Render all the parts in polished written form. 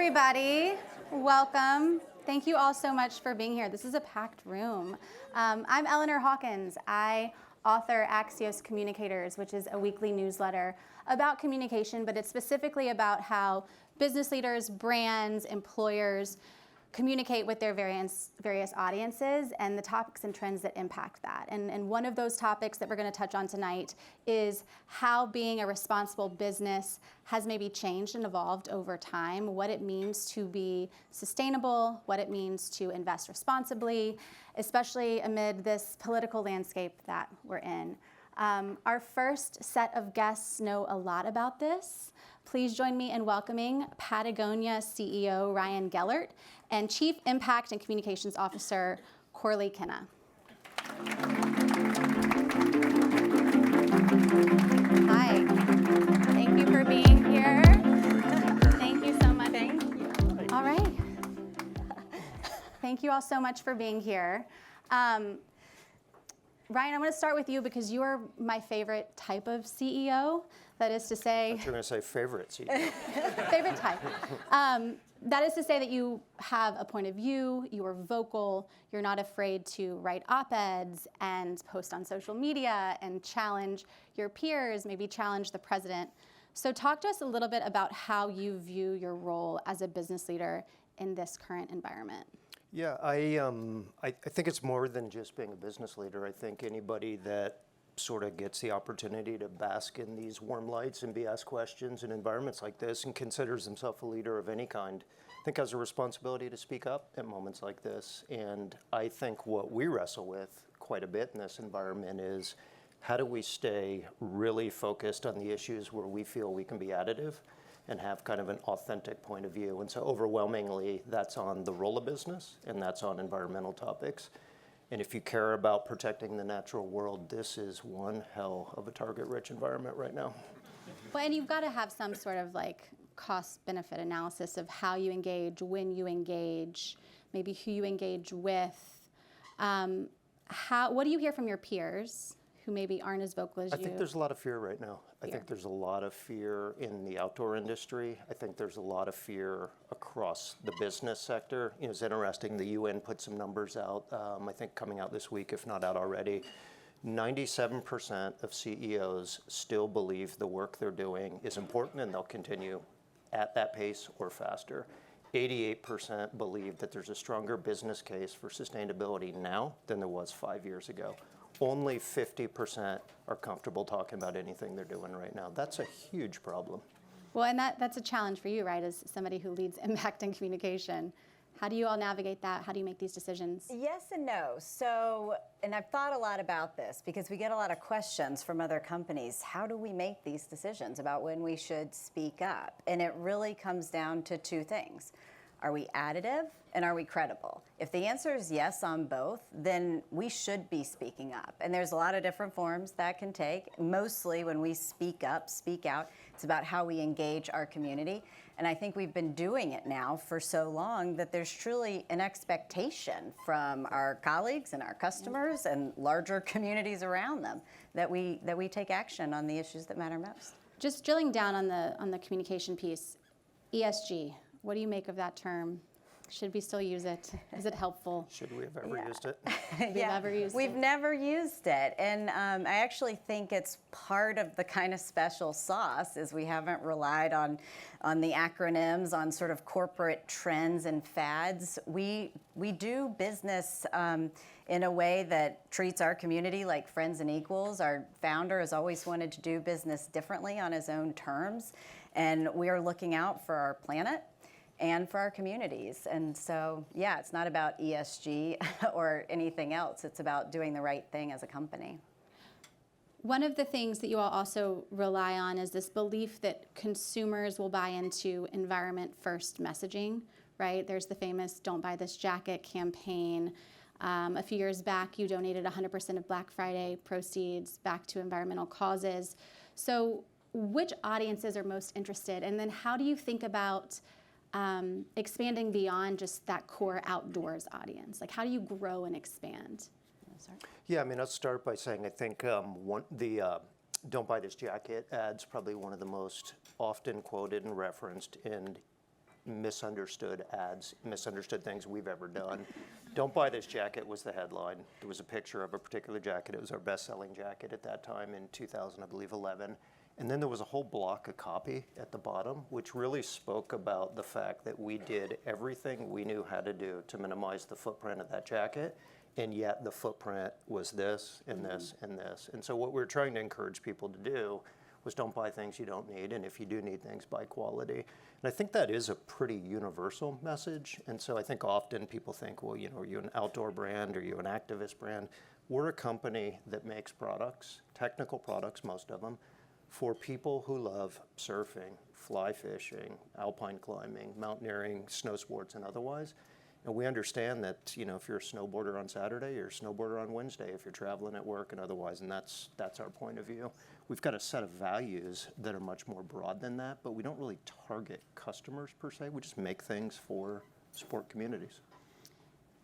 everybody. Welcome. Thank you all so much for being here. This is a packed room. I'm Eleanor Hawkins. I author Axios Communicators, which is a weekly newsletter about communication, but it's specifically about how business leaders, brands, employers communicate with their various audiences and the topics and trends that impact that. And one of those topics that we're going to touch on tonight is how being a responsible business has maybe changed and evolved over time, what it means to be sustainable, what it means to invest responsibly, especially amid this political landscape that we're in. Our first set of guests know a lot about this. Please join me in welcoming Patagonia CEO Ryan Gellert and Chief Impact and Communications Officer Corley Kenna. Hi. Thank you for being here. Thank you so much. Thank you. All right. Thank you all so much for being here. Ryan, I'm going to start with you because you are my favorite type of CEO. That is to say... I thought you were going to say favorite CEO. Favorite type. That is to say that you have a point of view, you are vocal, you're not afraid to write op-eds and post on social media and challenge your peers, maybe challenge the president. So talk to us a little bit about how you view your role as a business leader in this current environment. Yeah, I think it's more than just being a business leader. I think anybody that sort of gets the opportunity to bask in these warm lights and be asked questions in environments like this and considers himself a leader of any kind, I think has a responsibility to speak up at moments like this. And I think what we wrestle with quite a bit in this environment is how do we stay really focused on the issues where we feel we can be additive and have kind of an authentic point of view. And so overwhelmingly, that's on the role of business, and that's on environmental topics. And if you care about protecting the natural world, this is one hell of a target-rich environment right now. Well, and you've got to have some sort of like cost-benefit analysis of how you engage, when you engage, maybe who you engage with. What do you hear from your peers who maybe aren't as vocal as you? I think there's a lot of fear right now. I think there's a lot of fear in the outdoor industry. I think there's a lot of fear across the business sector. You know, it's interesting, the UN put some numbers out, I think coming out this week, if not out already. 97% of CEOs still believe the work they're doing is important and they'll continue at that pace or faster. 88% believe that there's a stronger business case for sustainability now than there was 5 years ago. Only 50% are comfortable talking about anything they're doing right now. That's a huge problem. Well, and that's a challenge for you, right, as somebody who leads impact and communication. How do you all navigate that? How do you make these decisions? Yes and no. So, and I've thought a lot about this because we get a lot of questions from other companies. How do we make these decisions about when we should speak up? And it really comes down to two things. Are we additive and are we credible? If the answer is yes on both, then we should be speaking up. And there's a lot of different forms that can take. Mostly when we speak up, speak out, it's about how we engage our community. And I think we've been doing it now for so long that there's truly an expectation from our colleagues and our customers and larger communities around them that we take action on the issues that matter most. Just drilling down on the communication piece, ESG. What do you make of that term? Should we still use it? Is it helpful? Should we have ever used it? We've never used it. And I actually think it's part of the kind of special sauce is we haven't relied on the acronyms, on sort of corporate trends and fads. We do business in a way that treats our community like friends and equals. Our founder has always wanted to do business differently on his own terms. And we are looking out for our planet and for our communities. And so, yeah, it's not about ESG or anything else. It's about doing the right thing as a company. One of the things that you all also rely on is this belief that consumers will buy into environment first messaging, right? There's the famous Don't Buy This Jacket campaign. A few years back, you donated 100% of Black Friday proceeds back to environmental causes. So which audiences are most interested? And then how do you think about expanding beyond just that core outdoors audience? Like, how do you grow and expand? Yeah, I mean, I'll start by saying I think the Don't Buy This Jacket ad's probably one of the most often quoted and referenced. And misunderstood ads, misunderstood things we've ever done. Don't buy this jacket was the headline. There was a picture of a particular jacket. It was our best-selling jacket at that time in 2000, I believe, 11. And then there was a whole block of copy at the bottom, which really spoke about the fact that we did everything we knew how to do to minimize the footprint of that jacket, and yet the footprint was this and this and this. And so what we're trying to encourage people to do was don't buy things you don't need, and if you do need things, buy quality. And I think that is a pretty universal message. And so I think often people think, well, are you an outdoor brand? Are you an activist brand? We're a company that makes products, technical products, most of them, for people who love surfing, fly fishing, alpine climbing, mountaineering, snow sports, and otherwise. And we understand that, if you're a snowboarder on Saturday, you're a snowboarder on Wednesday, if you're traveling at work and otherwise, and that's our point of view. We've got a set of values that are much more broad than that, but we don't really target customers per se. We just make things for sport communities.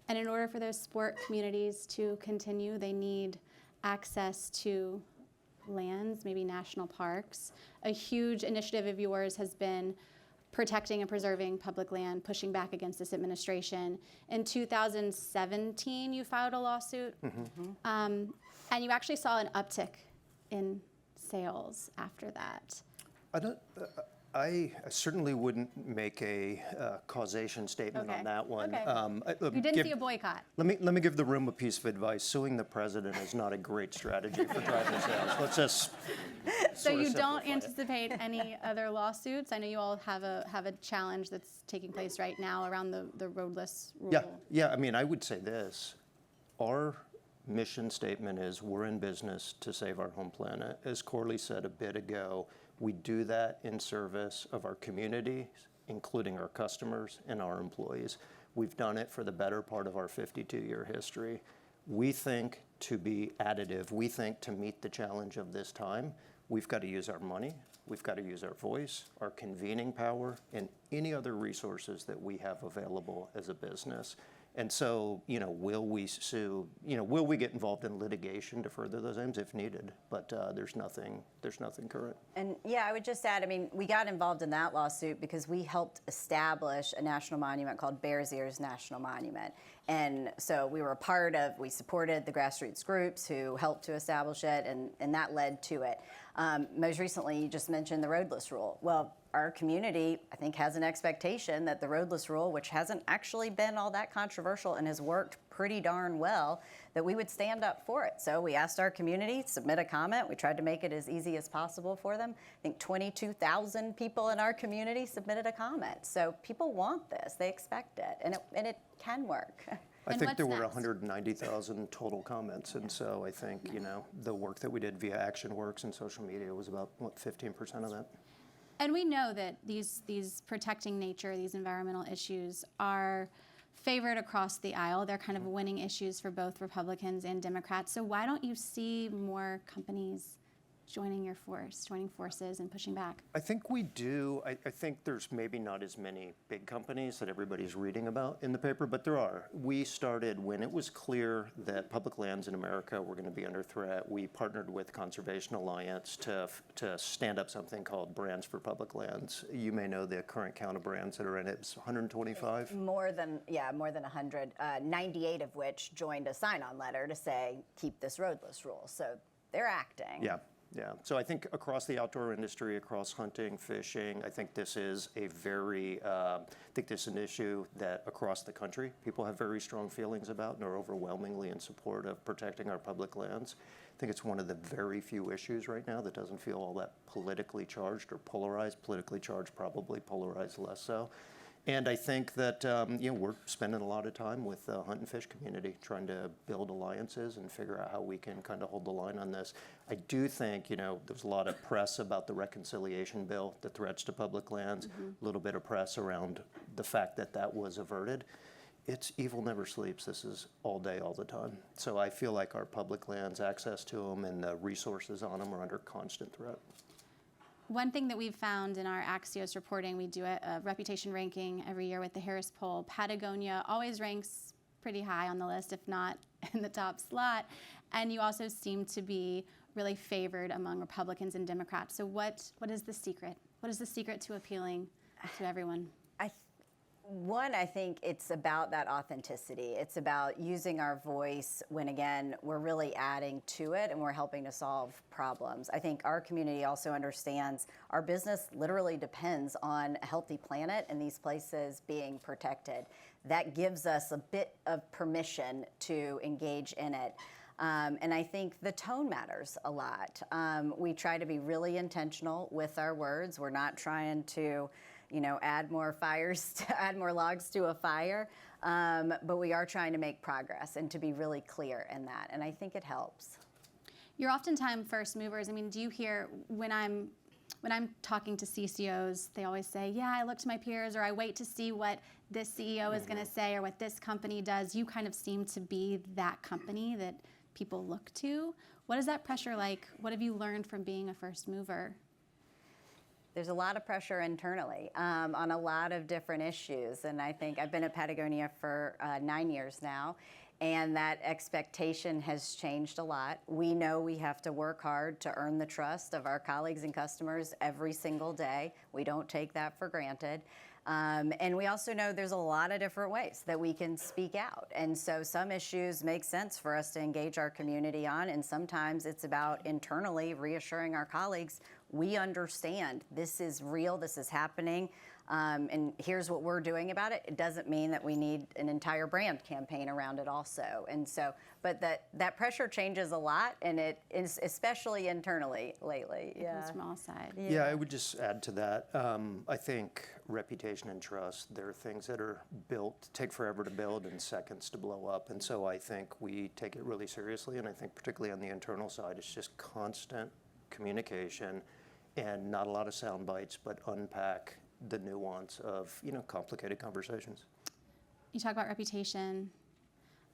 And in order for those sport communities to continue, they need access to lands, maybe national parks. A huge initiative of yours has been protecting and preserving public land, pushing back against this administration. In 2017, you filed a lawsuit, and you actually saw an uptick in sales after that. I certainly wouldn't make a causation statement on that one. Okay. You didn't see a boycott. Let me give the room a piece of advice. Suing the president is not a great strategy for driving sales. Let's just. So you don't anticipate any other lawsuits? I know you all have a challenge that's taking place right now around the roadless rule. Yeah. I mean, I would say this: our mission statement is we're in business to save our home planet. As Corley said a bit ago, we do that in service of our communities, including our customers and our employees. We've done it for the better part of our 52-year history. We think to be additive, we think to meet the challenge of this time, we've got to use our money, we've got to use our voice, our convening power, and any other resources that we have available as a business. And so, will we sue? Will we get involved in litigation to further those aims if needed? But there's nothing current. And I would just add, we got involved in that lawsuit because we helped establish a national monument called Bears Ears National Monument. And so we supported the grassroots groups who helped to establish it, and that led to it. Most recently, you just mentioned the roadless rule. Well, our community, I think, has an expectation that the roadless rule, which hasn't actually been all that controversial and has worked pretty darn well, that we would stand up for it. So we asked our community to submit a comment. We tried to make it as easy as possible for them. I think 22,000 people in our community submitted a comment. So people want this. They expect it. And it can work. I think there were 190,000 total comments. And so I think, the work that we did via ActionWorks and social media was about, 15% of that? And we know that these protecting nature, these environmental issues are favored across the aisle. They're kind of winning issues for both Republicans and Democrats. So why don't you see more companies joining forces and pushing back? I think we do. I think there's maybe not as many big companies that everybody's reading about in the paper, but there are. We started when it was clear that public lands in America were going to be under threat. We partnered with Conservation Alliance to stand up something called Brands for Public Lands. You may know the current count of brands that are in it. It's 125? More than 100, 98 of which joined a sign-on letter to say, keep this roadless rule. So they're acting. Yeah. So I think across the outdoor industry, across hunting, fishing, I think this is an issue that across the country people have very strong feelings about and are overwhelmingly in support of protecting our public lands. I think it's one of the very few issues right now that doesn't feel all that politically charged or polarized. Politically charged, probably; polarized, less so. And I think that we're spending a lot of time with the hunt and fish community trying to build alliances and figure out how we can kind of hold the line on this. I do think, there's a lot of press about the reconciliation bill, the threats to public lands, a little bit of press around the fact that was averted. It's evil never sleeps. This is all day, all the time. So I feel like our public lands, access to them, and the resources on them are under constant threat. One thing that we've found in our Axios reporting, we do a reputation ranking every year with the Harris poll. Patagonia always ranks pretty high on the list, if not in the top slot. And you also seem to be really favored among Republicans and Democrats. So what is the secret? What is the secret to appealing to everyone? One, I think it's about that authenticity. It's about using our voice when, again, we're really adding to it and we're helping to solve problems. I think our community also understands our business literally depends on a healthy planet and these places being protected. That gives us a bit of permission to engage in it. And I think the tone matters a lot. We try to be really intentional with our words. We're not trying to add more add more logs to a fire, but we are trying to make progress and to be really clear in that, and I think it helps. You're oftentimes first movers. I mean, do you hear when I'm talking to CCOs, they always say, yeah, I look to my peers, or I wait to see what this CEO is going to say or what this company does. You kind of seem to be that company that people look to. What is that pressure like? What have you learned from being a first mover? There's a lot of pressure internally on a lot of different issues. And I think I've been at Patagonia for 9 years now, and that expectation has changed a lot. We know we have to work hard to earn the trust of our colleagues and customers every single day. We don't take that for granted. And we also know there's a lot of different ways that we can speak out. And so some issues make sense for us to engage our community on, and sometimes it's about internally reassuring our colleagues, we understand this is real, this is happening, and here's what we're doing about it. It doesn't mean that we need an entire brand campaign around it also. And so, but that pressure changes a lot, and it is especially internally lately. Yeah. From all sides. Yeah, I would just add to that. I think reputation and trust, they're things that are built, take forever to build and seconds to blow up. And so I think we take it really seriously, and I think particularly on the internal side, it's just constant communication and not a lot of sound bites, but unpack the nuance of complicated conversations. You talk about reputation.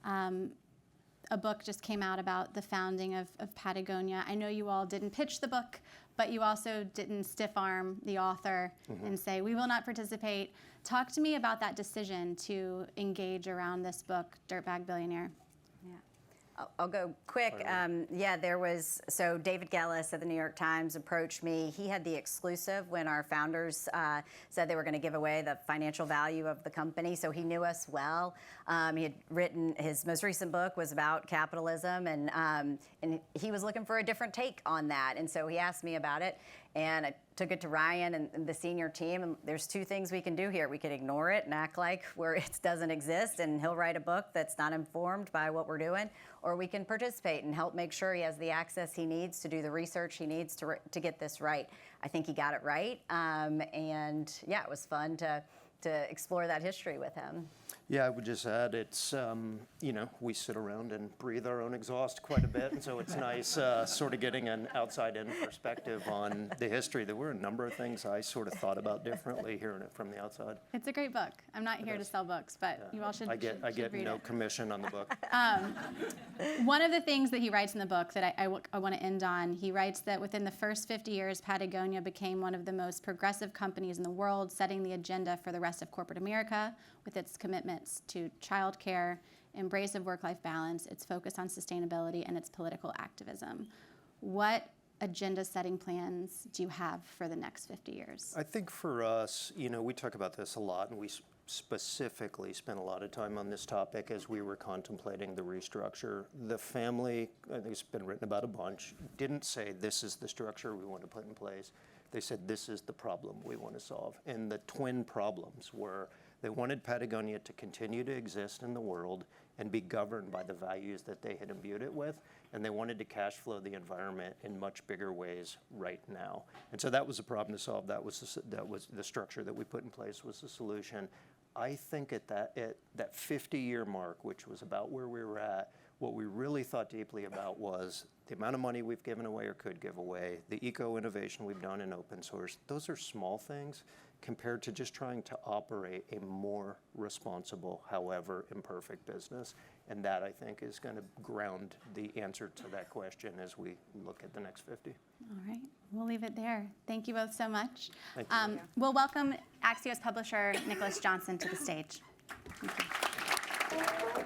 A book just came out about the founding of Patagonia. I know you all didn't pitch the book, but you also didn't stiff arm the author and say, we will not participate. Talk to me about that decision to engage around this book, Dirtbag Billionaire. I'll go quick. So David Gellis at the New York Times approached me. He had the exclusive when our founders said they were going to give away the financial value of the company, so he knew us well. He had written, his most recent book was about capitalism, and he was looking for a different take on that, and so he asked me about it. And I took it to Ryan and the senior team, and there's two things we can do here. We could ignore it and act like it doesn't exist, and he'll write a book that's not informed by what we're doing, or we can participate and help make sure he has the access he needs to do the research he needs to get this right. I think he got it right, and yeah, it was fun to explore that history with him. Yeah, I would just add, it's, we sit around and breathe our own exhaust quite a bit, and so it's nice sort of getting an outside-in perspective on the history. There were a number of things I sort of thought about differently hearing it from the outside. It's a great book. I'm not here to sell books, but you all should I get read no it. commission on the book. One of the things that he writes in the book that I want to end on, he writes that within the first 50 years, Patagonia became one of the most progressive companies in the world, setting the agenda for the rest of corporate America with its commitments to childcare, embrace of work-life balance, its focus on sustainability, and its political activism. What agenda-setting plans do you have for the next 50 years? I think for us, we talk about this a lot, and we specifically spent a lot of time on this topic as we were contemplating the restructure. The family, I think it's been written about a bunch, didn't say this is the structure we want to put in place. They said this is the problem we want to solve. And the twin problems were they wanted Patagonia to continue to exist in the world and be governed by the values that they had imbued it with, and they wanted to cash flow the environment in much bigger ways right now. And so that was a problem to solve. That was the structure that we put in place was the solution. I think at that 50-year mark, which was about where we were at, what we really thought deeply about was the amount of money we've given away or could give away, the eco-innovation we've done in open source. Those are small things compared to just trying to operate a more responsible, however imperfect business. And that, I think, is going to ground the answer to that question as we look at the next 50. All right, we'll leave it there. Thank you both so much. Thank you. We'll welcome Axios publisher Nicholas Johnson to the stage. Thank you.